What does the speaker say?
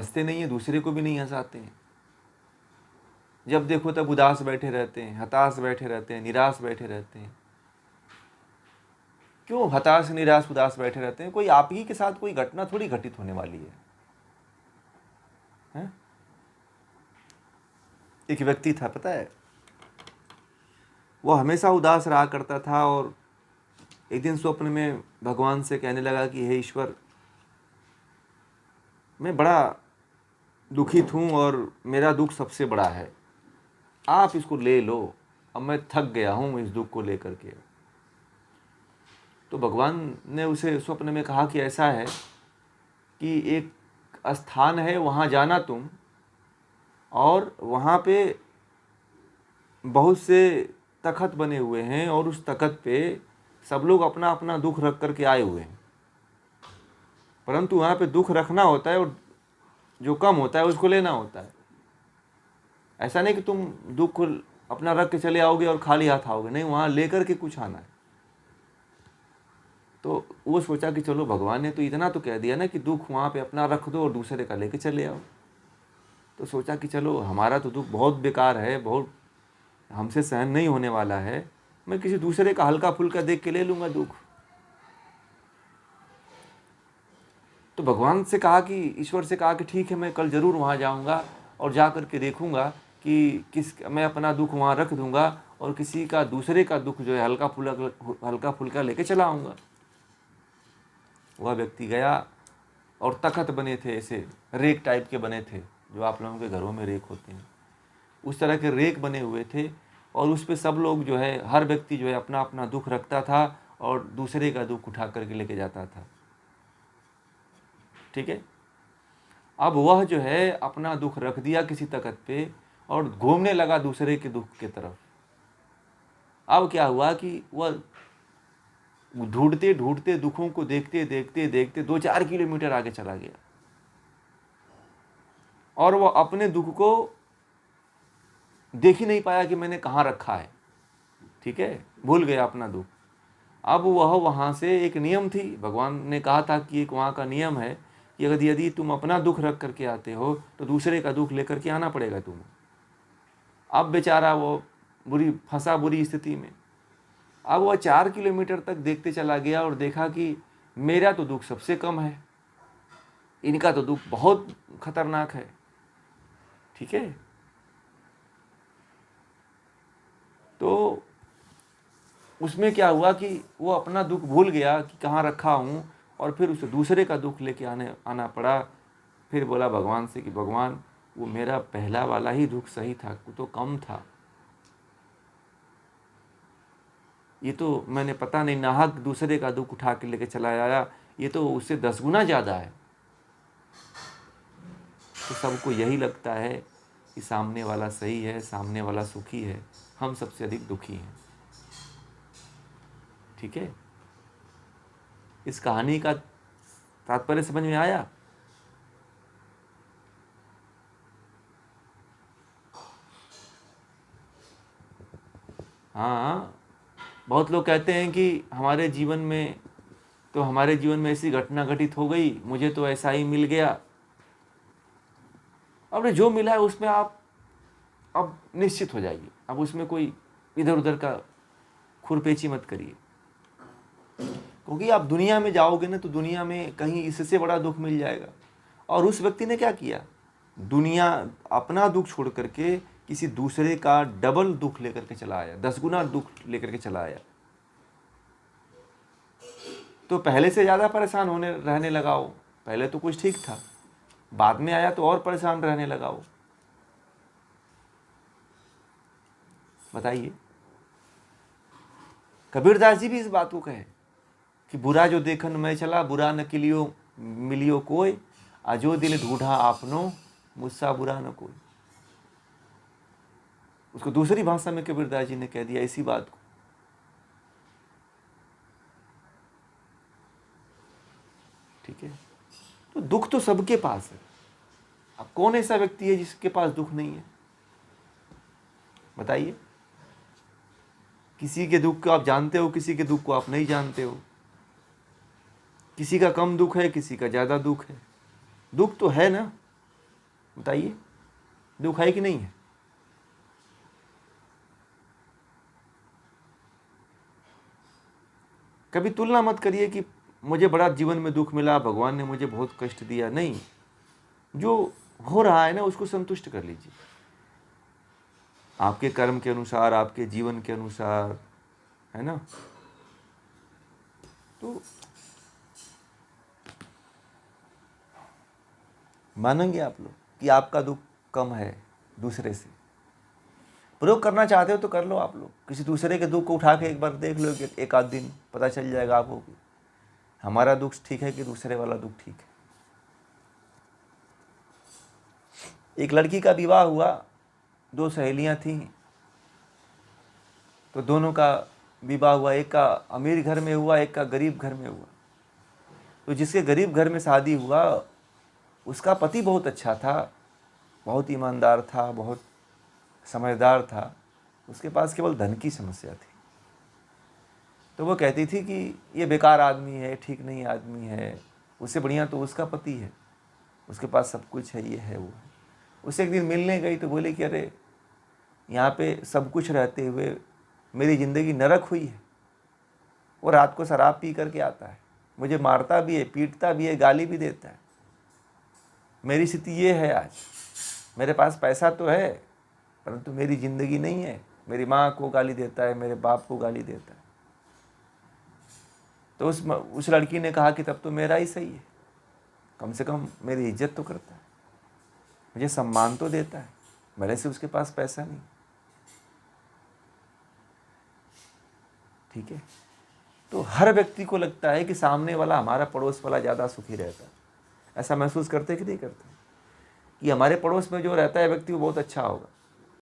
हंसते नहीं हैं, दूसरे को भी नहीं हंसाते हैं। जब देखो तब उदास बैठे रहते हैं, हताश बैठे रहते हैं, निराश बैठे रहते हैं। क्यों हताश, निराश, उदास बैठे रहते हैं? कोई आप ही के साथ कोई घटना थोड़ी घटित होने वाली है, हैं? एक व्यक्ति था, पता है, वो हमेशा उदास रहा करता था और एक दिन स्वप्न में भगवान से कहने लगा कि हे ईश्वर, मैं बड़ा दुखित हूँ और मेरा दुख सबसे बड़ा है, आप इसको ले लो, अब मैं थक गया हूँ इस दुख को लेकर के। तो भगवान ने उसे स्वप्न में कहा कि ऐसा है कि एक स्थान है, वहाँ जाना तुम, और वहाँ पे बहुत से तख्त बने हुए हैं और उस तख्त पे सब लोग अपना अपना दुख रख करके आए हुए हैं, परंतु वहाँ पे दुख रखना होता है और जो कम होता है उसको लेना होता है। ऐसा नहीं कि तुम दुख को अपना रख के चले आओगे और खाली हाथ आओगे, नहीं, वहाँ लेकर के कुछ आना है। तो वो सोचा कि चलो भगवान ने तो इतना तो कह दिया ना कि दुख वहाँ पे अपना रख दो और दूसरे का लेके चले आओ। तो सोचा कि चलो हमारा तो दुख बहुत बेकार है, बहुत हमसे सहन नहीं होने वाला है, मैं किसी दूसरे का हल्का फुल्का देख के ले लूँगा दुख। तो भगवान से कहा कि, ईश्वर से कहा कि ठीक है, मैं कल ज़रूर वहाँ जाऊँगा और जा कर के देखूँगा कि मैं अपना दुख वहाँ रख दूँगा और किसी का, दूसरे का दुख जो है हल्का फुल्का लेके चला आऊँगा। वह व्यक्ति गया और तख्त बने थे, ऐसे रेक टाइप के बने थे, जो आप लोगों के घरों में रेक होते हैं, उस तरह के रेक बने हुए थे और उस पर सब लोग जो है, हर व्यक्ति जो है अपना अपना दुख रखता था और दूसरे का दुख उठा करके लेके जाता था। ठीक है। अब वह जो है अपना दुख रख दिया किसी तख्त पे और घूमने लगा दूसरे के दुख की तरफ। अब क्या हुआ कि वह ढूंढते ढूंढते, दुखों को देखते देखते देखते 2-4 किलोमीटर आगे चला गया और वह अपने दुख को देख ही नहीं पाया कि मैंने कहाँ रखा है। ठीक है, भूल गया अपना दुख। अब वह वहाँ से, एक नियम थी, भगवान ने कहा था कि एक वहाँ का नियम है कि अगर यदि तुम अपना दुख रख करके आते हो तो दूसरे का दुख लेकर के आना पड़ेगा तुम्हें। अब बेचारा वो फंसा बुरी स्थिति में। अब वह 4 किलोमीटर तक देखते चला गया और देखा कि मेरा तो दुख सबसे कम है, इनका तो दुख बहुत खतरनाक है। ठीक है, तो उसमें क्या हुआ कि वो अपना दुख भूल गया कि कहाँ रखा हूँ और फिर उसे दूसरे का दुख लेके आना पड़ा। फिर बोला भगवान से कि भगवान, वो मेरा पहला वाला ही दुख सही था, वो तो कम था, ये तो मैंने पता नहीं नाहक दूसरे का दुख उठा के लेके चला आया, ये तो उससे 10 गुना ज़्यादा है। तो सबको यही लगता है कि सामने वाला सही है, सामने वाला सुखी है, हम सबसे अधिक दुखी हैं। ठीक है, इस कहानी का तात्पर्य समझ में आया? हाँ, बहुत लोग कहते हैं कि हमारे जीवन में ऐसी घटना घटित हो गई, मुझे तो ऐसा ही मिल गया। अब जो मिला है उसमें आप अब निश्चित हो जाइए, अब उसमें कोई इधर उधर का खुरपेची मत करिए, क्योंकि आप दुनिया में जाओगे ना तो दुनिया में कहीं इससे बड़ा दुख मिल जाएगा। और उस व्यक्ति ने क्या किया, अपना दुख छोड़ करके किसी दूसरे का डबल दुख लेकर के चला आया, 10 गुना दुख लेकर के चला आया। तो पहले से ज़्यादा परेशान रहने लगा वो। पहले तो कुछ ठीक था, बाद में आया तो और परेशान रहने लगा वो। बताइए, कबीरदास जी भी इस बात को कहे कि बुरा जो देखन मैं चला, बुरा न किलियो मिलियो कोई, अजो दिल ढूंढा आपनो, मुझसा बुरा न कोई। उसको दूसरी भाषा में कबीरदास जी ने कह दिया इसी बात को। ठीक है, तो दुख तो सबके पास है। अब कौन ऐसा व्यक्ति है जिसके पास दुख नहीं है? बताइए। किसी के दुख को आप जानते हो, किसी के दुख को आप नहीं जानते हो। किसी का कम दुख है, किसी का ज़्यादा दुख है। दुख तो है ना, बताइए, दुख है कि नहीं है? कभी तुलना मत करिए कि मुझे बड़ा जीवन में दुख मिला, भगवान ने मुझे बहुत कष्ट दिया। नहीं, जो हो रहा है ना उसको संतुष्ट कर लीजिए, आपके कर्म के अनुसार, आपके जीवन के अनुसार, है ना। तो मानेंगे आप लोग कि आपका दुख कम है दूसरे से? प्रयोग करना चाहते हो तो कर लो आप लोग, किसी दूसरे के दुख को उठा के एक बार देख लो, एक आध दिन पता चल जाएगा आपको कि हमारा दुख ठीक है कि दूसरे वाला दुख ठीक है। एक लड़की का विवाह हुआ, 2 सहेलियां थीं, तो दोनों का विवाह हुआ, एक का अमीर घर में हुआ, एक का गरीब घर में हुआ। तो जिसके गरीब घर में शादी हुआ उसका पति बहुत अच्छा था, बहुत ईमानदार था, बहुत समझदार था, उसके पास केवल धन की समस्या थी। तो वो कहती थी कि ये बेकार आदमी है, ठीक नहीं आदमी है, उससे बढ़िया तो उसका पति है, उसके पास सब कुछ है, ये है वो है। उसे एक दिन मिलने गई तो बोले कि अरे यहाँ पे सब कुछ रहते हुए मेरी ज़िंदगी नरक हुई है। वो रात को शराब पी करके आता है, मुझे मारता भी है, पीटता भी है, गाली भी देता है। मेरी स्थिति ये है आज, मेरे पास पैसा तो है परंतु मेरी ज़िंदगी नहीं है। मेरी माँ को गाली देता है, मेरे बाप को गाली देता है। तो उस लड़की ने कहा कि तब तो मेरा ही सही है, कम से कम मेरी इज्जत तो करता है, मुझे सम्मान तो देता है, भले से उसके पास पैसा नहीं। ठीक है, तो हर व्यक्ति को लगता है कि सामने वाला, हमारा पड़ोस वाला ज़्यादा सुखी रहता है। ऐसा महसूस करते कि नहीं करते कि हमारे पड़ोस में जो रहता है व्यक्ति वो बहुत अच्छा होगा।